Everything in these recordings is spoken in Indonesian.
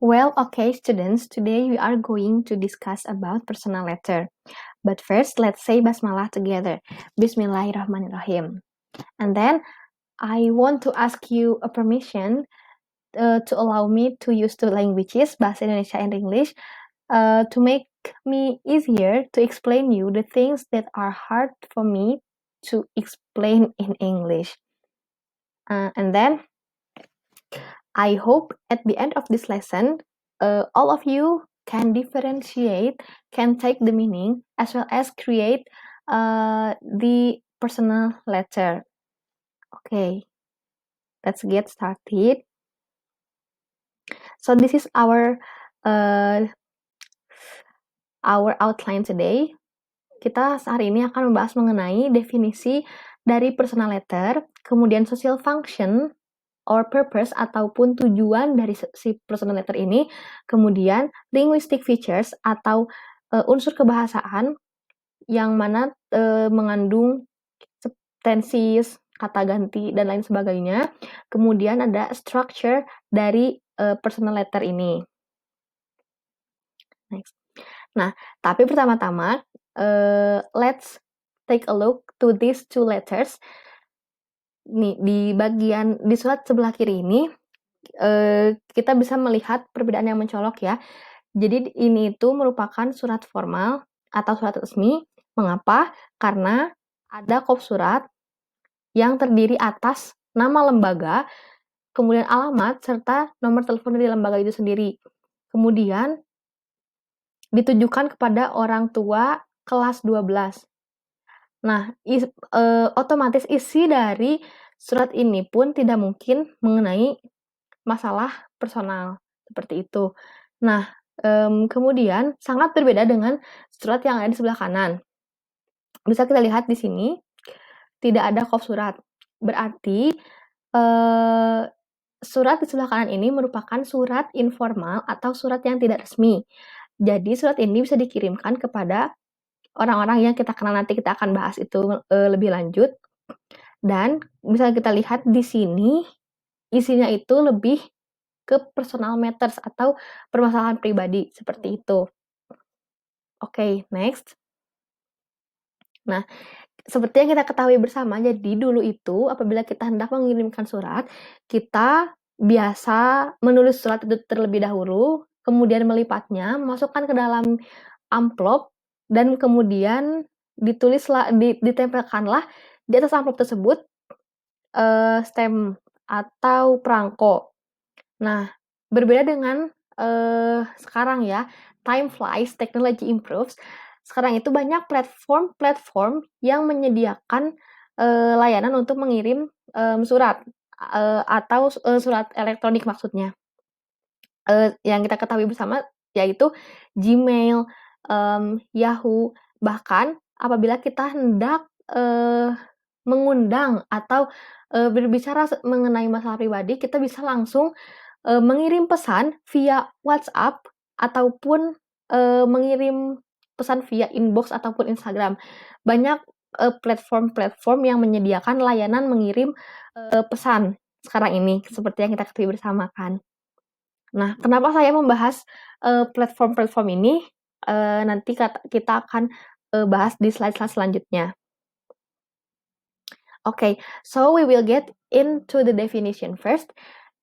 Well, okay, students, today we are going to discuss about personal letter. But first, let's say basmalah together. Bismillahirrahmanirrahim. And then I want to ask you a permission to allow me to use two languages, Bahasa Indonesia and English, to make me easier to explain you the things that are hard for me to explain in English. And then I hope at the end of this lesson, all of you can differentiate, can take the meaning, as well as create the personal letter. Okay, let's get started. So this is our outline today. Kita hari ini akan membahas mengenai definisi dari personal letter, kemudian social function or purpose ataupun tujuan dari si personal letter ini, kemudian linguistic features atau unsur kebahasaan yang mana mengandung tenses, kata ganti dan lain sebagainya. Kemudian ada structure dari personal letter ini. Next. Nah, tapi pertama-tama let's take a look to these two letters. Nih, di surat sebelah kiri ini kita bisa melihat perbedaan yang mencolok ya. Jadi ini itu merupakan surat formal atau surat resmi. Mengapa? Karena ada kop surat yang terdiri atas nama lembaga, kemudian alamat, serta nomor telepon dari lembaga itu sendiri. Kemudian ditujukan kepada orang tua kelas 12. Nah, otomatis isi dari surat ini pun tidak mungkin mengenai masalah personal, seperti itu. Nah, kemudian sangat berbeda dengan surat yang ada di sebelah kanan. Bisa kita lihat di sini, tidak ada kop surat. Berarti, surat di sebelah kanan ini merupakan surat informal atau surat yang tidak resmi. Jadi, surat ini bisa dikirimkan kepada orang-orang yang kita kenal, nanti kita akan bahas itu lebih lanjut. Dan bisa kita lihat di sini, isinya itu lebih ke personal matters atau permasalahan pribadi, seperti itu. Oke, next. Nah, seperti yang kita ketahui bersama, jadi dulu itu apabila kita hendak mengirimkan surat, kita biasa menulis surat itu terlebih dahulu, kemudian melipatnya, masukkan ke dalam amplop, dan kemudian ditempelkanlah di atas amplop tersebut stem atau perangko. Nah, berbeda dengan sekarang ya, time flies, technology improves. Sekarang itu banyak platform yang menyediakan layanan untuk mengirim surat atau surat elektronik maksudnya. Yang kita ketahui bersama yaitu Gmail, Yahoo, bahkan apabila kita hendak mengundang atau berbicara mengenai masalah pribadi, kita bisa langsung mengirim pesan via WhatsApp ataupun mengirim pesan via inbox ataupun Instagram. Banyak platform-platform yang menyediakan layanan mengirim pesan sekarang ini, seperti yang kita ketahui bersama kan. Nah, kenapa saya membahas platform-platform ini? Nanti kita akan bahas di slide-slide selanjutnya. Okay, so we will get into the definition first.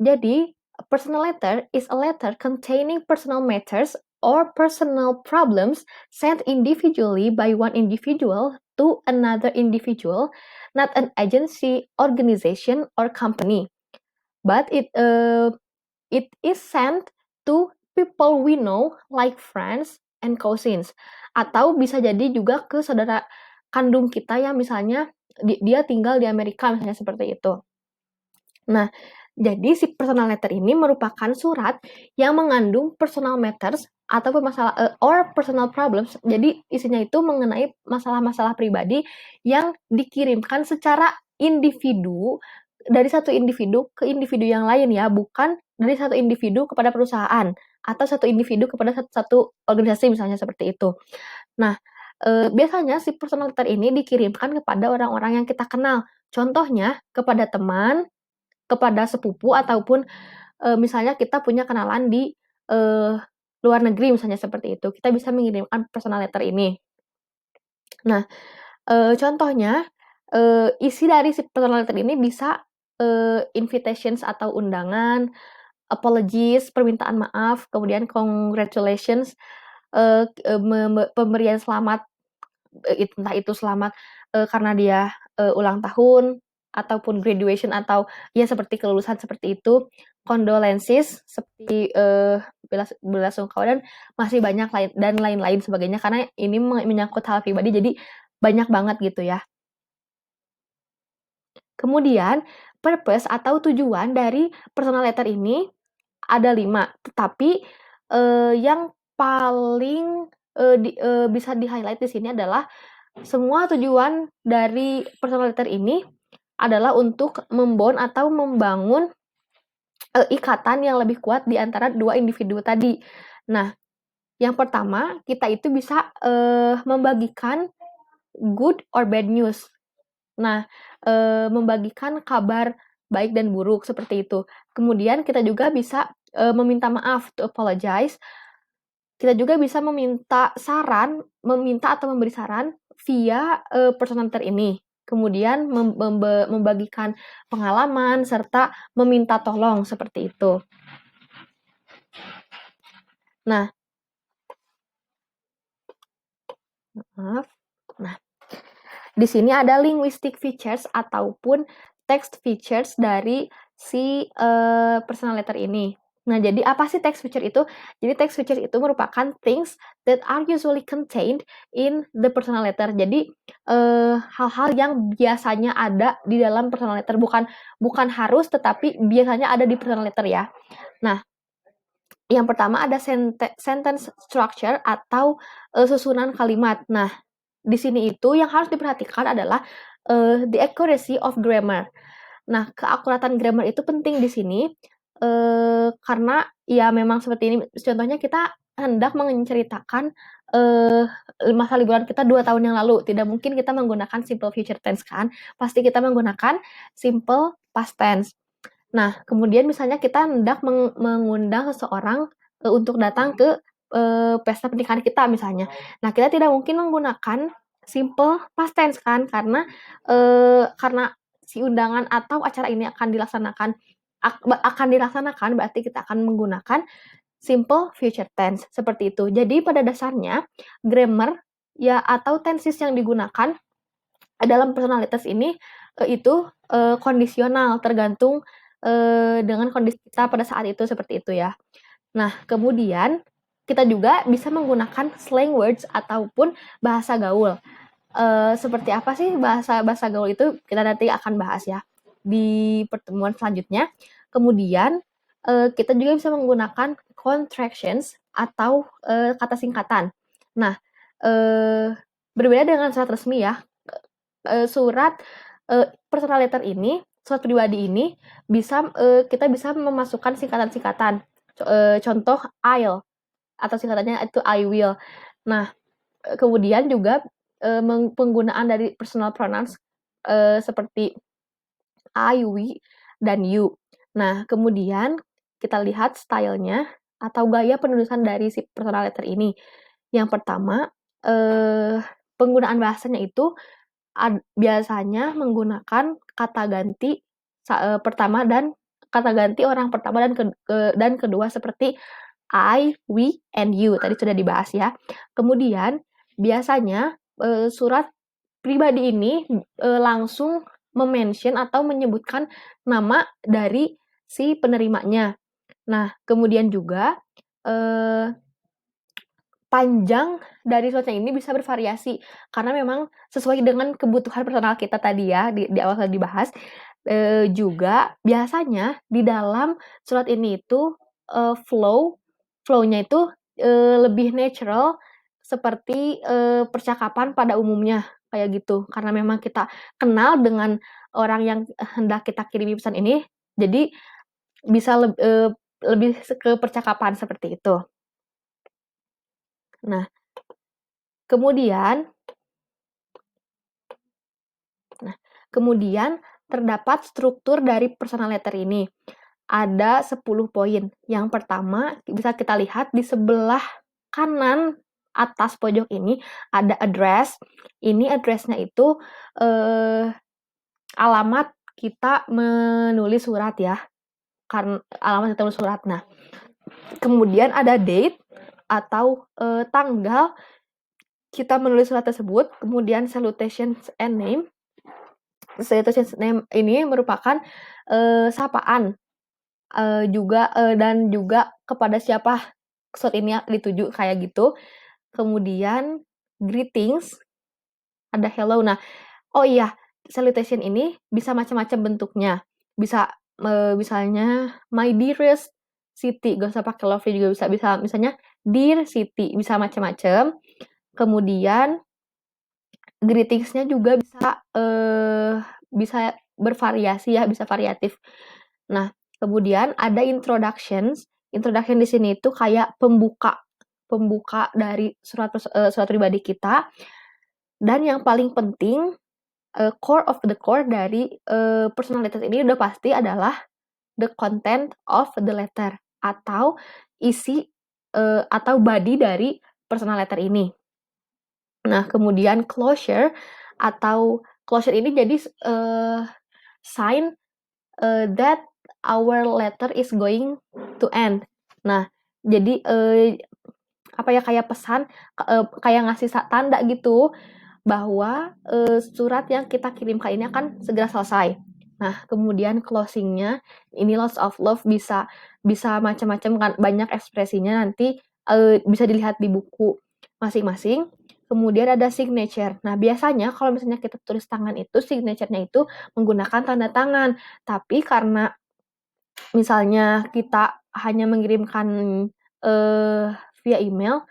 Jadi, a personal letter is a letter containing personal matters or personal problems sent individually by one individual to another individual, not an agency, organization, or company. But it is sent to people we know, like friends and cousins. Atau bisa jadi juga ke saudara kandung kita yang misalnya dia tinggal di Amerika, misalnya seperti itu. Nah, jadi si personal letter ini merupakan surat yang mengandung personal matters atau masalah or personal problems. Jadi isinya itu mengenai masalah-masalah pribadi yang dikirimkan secara individu, dari satu individu ke individu yang lain ya, bukan dari satu individu kepada perusahaan atau satu individu kepada satu organisasi, misalnya seperti itu. Nah, biasanya si personal letter ini dikirimkan kepada orang-orang yang kita kenal. Contohnya kepada teman, kepada sepupu, ataupun misalnya kita punya kenalan di luar negeri misalnya seperti itu, kita bisa mengirimkan personal letter ini. Nah, contohnya, isi dari si personal letter ini bisa, invitations atau undangan, apologies, permintaan maaf, kemudian congratulations, pemberian selamat, entah itu selamat, karena dia, ulang tahun, ataupun graduation atau ya seperti kelulusan seperti itu, condolences seperti, belasungkawa dan masih banyak lain-lain sebagainya karena ini menyangkut hal pribadi jadi banyak banget gitu ya. Kemudian purpose atau tujuan dari personal letter ini ada 5, tetapi, yang paling, bisa di-highlight di sini adalah semua tujuan dari personal letter ini adalah untuk atau membangun, ikatan yang lebih kuat di antara 2 individu tadi. Nah, yang pertama kita itu bisa, membagikan good or bad news. Nah, membagikan kabar baik dan buruk seperti itu. Kemudian kita juga bisa, meminta maaf, to apologize. Kita juga bisa meminta atau memberi saran via, personaliter ini. Kemudian membagikan pengalaman serta meminta tolong seperti itu. Nah, maaf. Nah, di sini ada linguistic features ataupun text features dari si, personal letter ini. Nah, jadi apa sih text feature itu? Jadi text feature itu merupakan things that are usually contained in the personal letter. Jadi, hal-hal yang biasanya ada di dalam personal letter, bukan harus, tetapi biasanya ada di personal letter ya. Nah, yang pertama ada sentence structure atau, susunan kalimat. Nah, di sini itu yang harus diperhatikan adalah, the accuracy of grammar. Nah, keakuratan grammar itu penting di sini, karena ya memang seperti ini, contohnya kita hendak menceritakan, masa liburan kita 2 tahun yang lalu, tidak mungkin kita menggunakan simple future tense kan, pasti kita menggunakan simple past tense. Nah, kemudian misalnya kita hendak mengundang seseorang, untuk datang ke, pesta pernikahan kita misalnya. Nah, kita tidak mungkin menggunakan simple past tense kan, karena si undangan atau acara ini akan dilaksanakan berarti kita akan menggunakan simple future tense, seperti itu. Jadi pada dasarnya grammar ya atau tenses yang digunakan dalam personalitas ini, itu, kondisional tergantung, dengan kondisi kita pada saat itu, seperti itu ya. Nah, kemudian kita juga bisa menggunakan slang words ataupun bahasa gaul. Seperti apa sih bahasa gaul itu, kita nanti akan bahas ya di pertemuan selanjutnya. Kemudian, kita juga bisa menggunakan contractions atau, kata singkatan. Nah, berbeda dengan surat resmi ya, surat, personal letter ini, surat pribadi ini kita bisa memasukkan singkatan-singkatan. Contoh I'll atau singkatannya itu I will. Nah, kemudian juga, penggunaan dari personal pronouns, seperti I, we, dan you. Nah, kemudian kita lihat stylenya atau gaya penulisan dari si personal letter ini. Yang pertama, penggunaan bahasanya itu biasanya menggunakan kata ganti pertama dan kata ganti orang pertama dan kedua seperti I, we, and you, tadi sudah dibahas ya. Kemudian biasanya, surat pribadi ini, langsung mention atau menyebutkan nama dari si penerimanya. Nah, kemudian juga, panjang dari suratnya ini bisa bervariasi, karena memang sesuai dengan kebutuhan personal kita tadi ya, di awal sudah dibahas. Juga biasanya di dalam surat ini itu, flow-nya itu, lebih natural seperti, percakapan pada umumnya, kayak gitu. Karena memang kita kenal dengan orang yang hendak kita kirimi pesan ini, jadi bisa lebih ke percakapan seperti itu. Nah, kemudian terdapat struktur dari personal letter ini. ada 10 poin. Yang pertama, bisa kita lihat di sebelah kanan atas pojok ini ada address. Ini address-nya itu alamat kita menulis surat ya. Karena alamat kita menulis surat. Nah, kemudian ada date atau tanggal kita menulis surat tersebut, kemudian salutation and name. Salutation name ini merupakan sapaan dan juga kepada siapa surat ini dituju kayak gitu. Kemudian greetings ada hello. Nah, oh iya, salutation ini bisa macam-macam bentuknya. Bisa misalnya my dearest Siti, gak usah pakai lovely juga bisa misalnya dear Siti, bisa macam-macam. Kemudian greetingsnya juga bisa bervariasi ya, bisa variatif. Nah, kemudian ada introductions. Introduction di sini itu kayak pembuka dari surat pribadi kita. Dan yang paling penting, core of the core dari personal letter ini udah pasti adalah the content of the letter atau isi atau body dari personal letter ini. Nah, kemudian closure ini jadi sign that our letter is going to end. Nah, jadi kayak pesan, kayak ngasih tanda gitu bahwa surat yang kita kirimkan ini akan segera selesai. Nah, kemudian closingnya ini lots of love bisa macam-macam kan, banyak ekspresinya, nanti bisa dilihat di buku masing-masing. Kemudian ada signature. Nah, biasanya kalau misalnya kita tulis tangan itu, signature-nya itu menggunakan tanda tangan. Tapi karena misalnya kita hanya mengirimkan via email,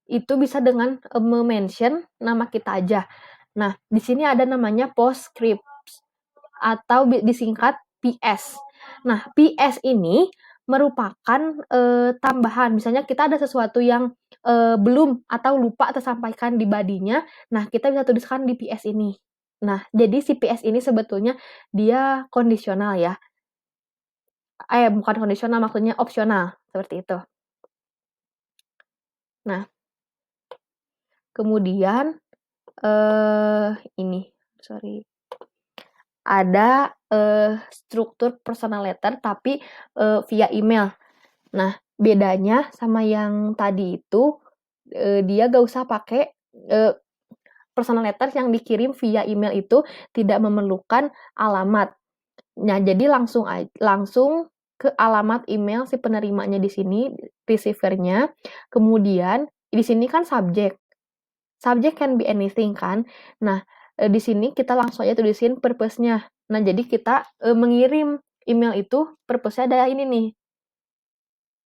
itu bisa dengan mention nama kita aja. Nah, di sini ada namanya postscript atau disingkat PS. Nah, PS ini merupakan tambahan. Misalnya kita ada sesuatu yang belum atau lupa tersampaikan di badinya, nah kita bisa tuliskan di PS ini. Nah, jadi si PS ini sebetulnya dia kondisional ya. Bukan kondisional, maksudnya opsional, seperti itu. Nah, kemudian ada struktur personal letter tapi via email. Nah, bedanya sama yang tadi itu, dia gak usah pakai personal letter yang dikirim via email itu tidak memerlukan alamat. Nah, jadi langsung ke alamat email si penerimanya di sini, receiver-nya. Kemudian di sini kan subject. Subject can be anything kan. Nah, di sini kita langsung aja tulisin purpose-nya. Nah, jadi kita mengirim email itu purpose-nya ada ini nih.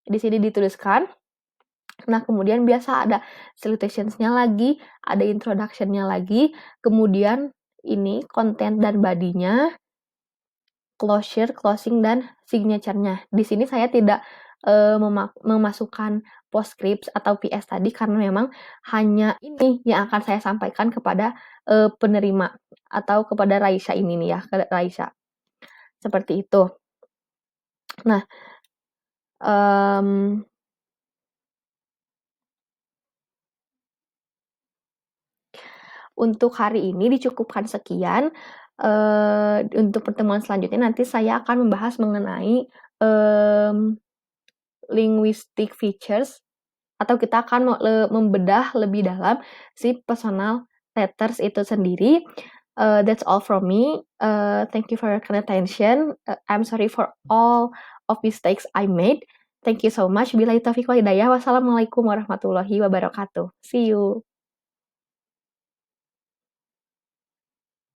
Di sini dituliskan. Nah, kemudian biasa ada salutations-nya lagi, ada introduction-nya lagi, kemudian ini content dan body-nya, closure, closing, dan signature-nya. Di sini saya tidak memasukkan postscript atau PS tadi karena memang hanya ini yang akan saya sampaikan kepada penerima atau kepada Raisya ini nih ya, ke Raisya. Seperti itu. Nah, untuk hari ini dicukupkan sekian. Untuk pertemuan selanjutnya nanti saya akan membahas mengenai linguistic features, atau kita akan membedah lebih dalam si personal letters itu sendiri. That's all from me. Thank you for your kind attention. I'm sorry for all of mistakes I made. Thank you so much. Billahi taufiq wal hidayah. Wassalamualaikum warahmatullahi wabarakatuh. See you.